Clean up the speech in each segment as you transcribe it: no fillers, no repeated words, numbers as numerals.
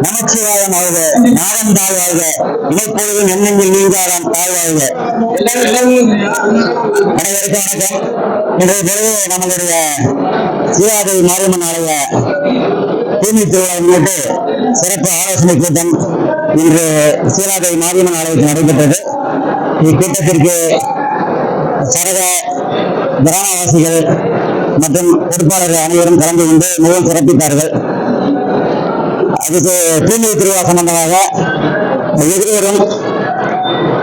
நமச்சிவாயம் வாழ்க, நாரம் தாழ்வாழ்க, இணைப்பொழுதும் எண்ணெங்கில் நீங்காரம் தாழ்வாழ்க. அனைவருக்கும் வணக்கம். இன்றைய பொழுது நம்மளுடைய சீராதேவி மாரியம்மன் ஆலய தூய்மை திருவிழா முன்னிட்டு சிறப்பு ஆலோசனை கூட்டம் இன்று சீராதேவி மாரியம்மன் ஆலயத்தில் நடைபெற்றது. இக்கூட்டத்திற்கு சரக கிராமவாசிகள் மற்றும் பொறுப்பாளர்கள் அனைவரும் கலந்து கொண்டு மிகவும் சிறப்பித்தார்கள். அதுக்கு தூய்மை திருவிழா சம்பந்தமாக எதிர்வரும்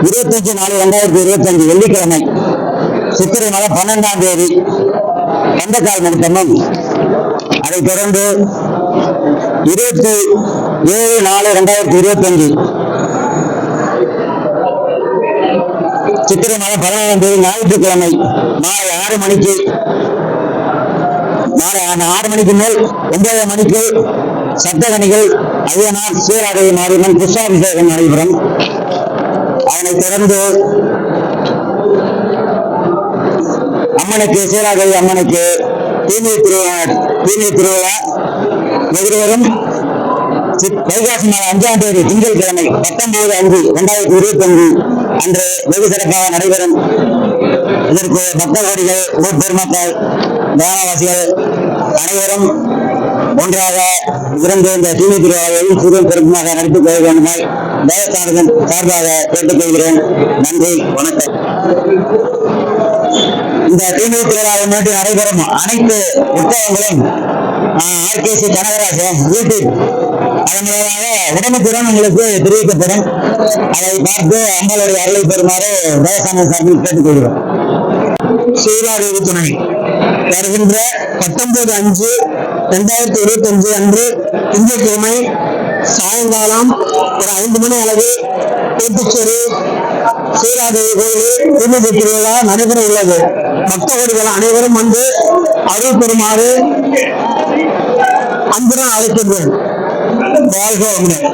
25/4/2025 வெள்ளிக்கிழமை சித்திரை மாதம் 12ஆம் தேதி கந்தக்கால் முகூர்த்தமும், அதைத் தொடர்ந்து 27/4/2025 சித்திரை மாதம் 17ஆம் தேதி ஞாயிற்றுக்கிழமை மாலை 6 மணிக்கு மேல் 9 மணிக்கு சப்தகணிகள் ஐயனார் சீராதேவி மாரியம்மன் புஷ்பாபிஷேகம் நடைபெறும். அதனைத் தொடர்ந்து அம்மனுக்கு சீராதேவி அம்மனுக்கு தூய்மை திருவிழா எதிர்வரும் வைகாசி மாதம் 5ஆம் தேதி திங்கட்கிழமை 19/5/2025 அன்று வெகு சிறப்பாக நடைபெறும். இதற்கு பக்த கோடிகள், பெருமக்கள், கிராமவாசிகள் அனைவரும் ஒன்றாக இருந்து இந்த தூய்மை திருவிழாவில் சிறு பெருமாக நடத்திக் கொள்ள வேண்டுமாய் தேவஸ்தானத்தின் சார்பாக கேட்டுக்கொள்கிறேன். நன்றி, வணக்கம். இந்த தூய்மை திருவிழாவை முன்னிட்டு நடைபெறும் அனைத்து உற்சவங்களும் RKC கனகராஜன் யூடியூப் அதன் மூலமாக உடனுக்குடன் உங்களுக்கு தெரிவிக்கப்படும். அதை பார்த்து அம்பாளுடைய அருளை பெறுமாறு தேவஸ்தான சார்பில் கேட்டுக்கொள்கிறோம். சீராதேவி துணை வருகின்ற 19/5/2025 அன்று திங்கட்கிழமை சாயங்காலம் ஒரு 5 மணி அளவு கூட்டுச்சேரி சீராதேவி கோயிலில் தூய்மை திருவிழா நடைபெற உள்ளது. பக்த கோடிகள் அனைவரும் வந்து அருள் பெறுமாறு அன்புடன் அழைக்கின்றேன். வாழ்க வளமுடன்.